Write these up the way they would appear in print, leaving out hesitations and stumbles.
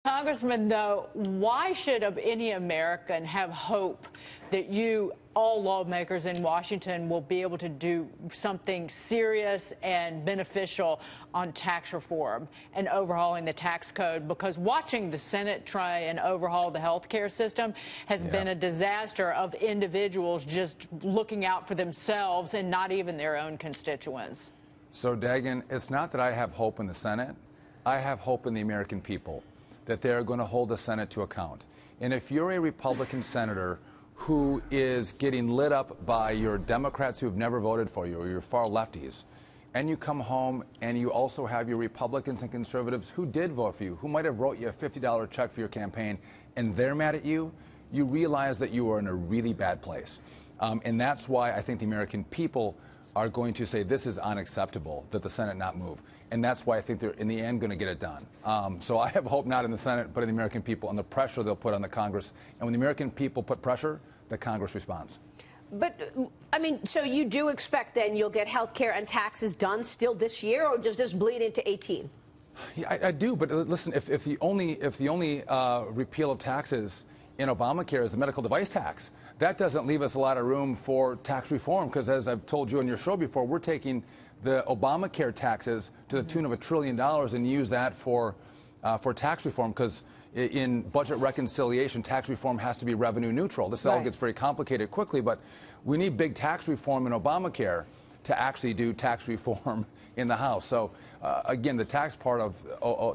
Congressman, though, why should any American have hope that all lawmakers in Washington, will be able to do something serious and beneficial on tax reform and overhauling the tax code? Because watching the Senate try and overhaul the health care system has been a disaster of individuals just looking out for themselves and not even their own constituents. So, Dagan, it's not that I have hope in the Senate. I have hope in the American people that they're going to hold the Senate to account. And if you're a Republican senator who is getting lit up by your Democrats who have never voted for you or your far lefties, and you come home and you also have your Republicans and conservatives who did vote for you, who might have wrote you a $50 check for your campaign, and they're mad at you, you realize that you are in a really bad place. And that's why I think the American people are going to say this is unacceptable, that the Senate not move. And that's why I think they're, in the end, going to get it done. So I have hope not in the Senate, but in the American people and the pressure they'll put on the Congress. And when the American people put pressure, the Congress responds. But, I mean, so you do expect then you'll get health care and taxes done still this year, or does this bleed into 18? Yeah, I do, but listen, if the only repeal of taxes in Obamacare is the medical device tax, that doesn't leave us a lot of room for tax reform, because as I've told you on your show before, we're taking the Obamacare taxes to the tune of $1 trillion and use that for tax reform, because in budget reconciliation, tax reform has to be revenue neutral. This all gets very complicated quickly, but we need big tax reform in Obamacare to actually do tax reform in the House. So, again, the tax part of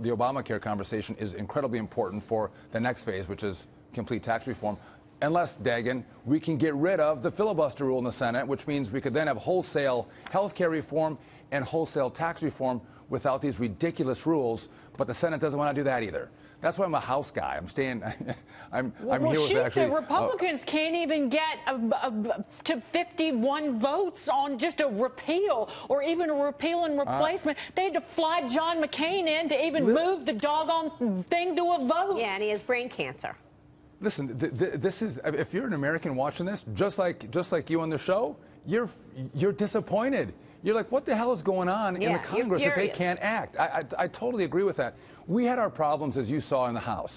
the Obamacare conversation is incredibly important for the next phase, which is complete tax reform. Unless, Dagan, we can get rid of the filibuster rule in the Senate, which means we could then have wholesale health care reform and wholesale tax reform without these ridiculous rules. But the Senate doesn't want to do that either. That's why I'm a House guy. I'm staying. I'm here with actually. The Republicans can't even get to 51 votes on just a repeal or even a repeal and replacement. They had to fly John McCain in to even move the doggone thing to a vote. Yeah, and he has brain cancer. Listen, this is, if you're an American watching this, just like you on the show, you're disappointed. You're like, what the hell is going on in the Congress that they can't act? I totally agree with that. We had our problems, as you saw in the House.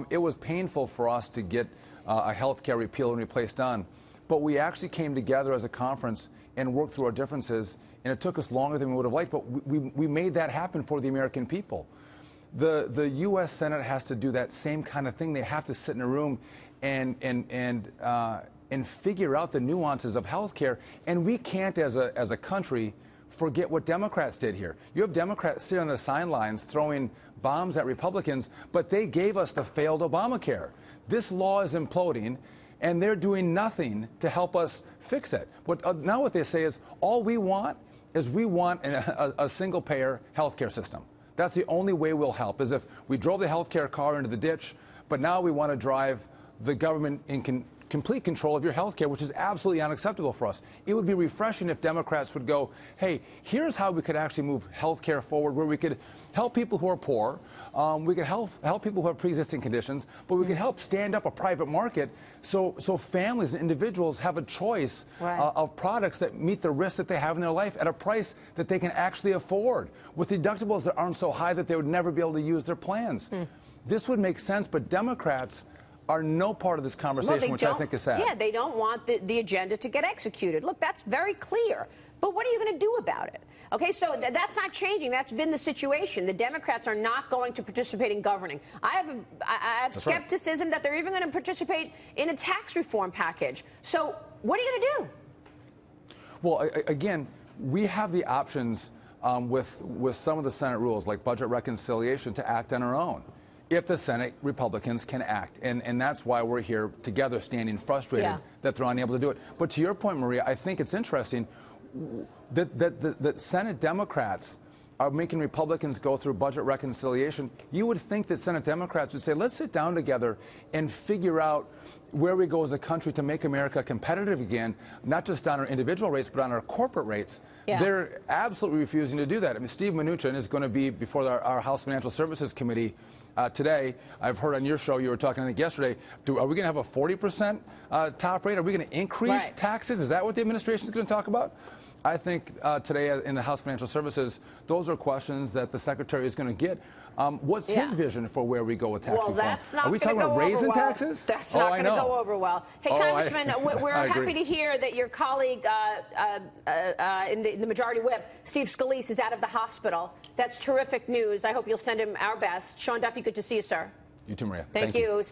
It was painful for us to get a health care repeal and replace done, but we actually came together as a conference and worked through our differences, and it took us longer than we would have liked, but we made that happen for the American people. The U.S. Senate has to do that same kind of thing. They have to sit in a room and figure out the nuances of health care. And we can't, as a country, forget what Democrats did here. You have Democrats sitting on the sidelines throwing bombs at Republicans, but they gave us the failed Obamacare. This law is imploding, and they're doing nothing to help us fix it. Now what they say is, all we want is a single-payer health care system. That's the only way we'll help, is if we drove the health care car into the ditch, but now we want to drive the government in complete control of your health care, which is absolutely unacceptable for us. It would be refreshing if Democrats would go, hey, here's how we could actually move health care forward, where we could help people who are poor, we could help people who have pre-existing conditions, but we could help stand up a private market so families and individuals have a choice of products that meet the risk that they have in their life at a price that they can actually afford, with deductibles that aren't so high that they would never be able to use their plans. This would make sense, but Democrats are no part of this conversation, which I think is sad. Yeah, they don't want the agenda to get executed. Look, that's very clear. But what are you going to do about it? Okay, so that's not changing. That's been the situation. The Democrats are not going to participate in governing. I have skepticism that they're even going to participate in a tax reform package. So what are you going to do? Well, again, we have the options with some of the Senate rules, like budget reconciliation, to act on our own, if the Senate Republicans can act. And that's why we're here together, standing frustrated that they're unable to do it. But to your point, Maria, I think it's interesting that Senate Democrats are making Republicans go through budget reconciliation. You would think that Senate Democrats would say, let's sit down together and figure out where we go as a country to make America competitive again, not just on our individual rates, but on our corporate rates. They're absolutely refusing to do that. I mean, Steve Mnuchin is going to be before our House Financial Services Committee today. I've heard on your show, you were talking, I think, yesterday, are we going to have a 40% top rate? Are we going to increase taxes? Is that what the administration is going to talk about? I think today in the House Financial Services, those are questions that the Secretary is going to get. What's his vision for where we go with tax reform? That's not Are we talking about raising taxes? That's not going to go over well. Hey, Congressman, we're happy to hear that your colleague in the Majority Whip, Steve Scalise, is out of the hospital. That's terrific news. I hope you'll send him our best. Sean Duffy, good to see you, sir. You too, Maria. Thank you.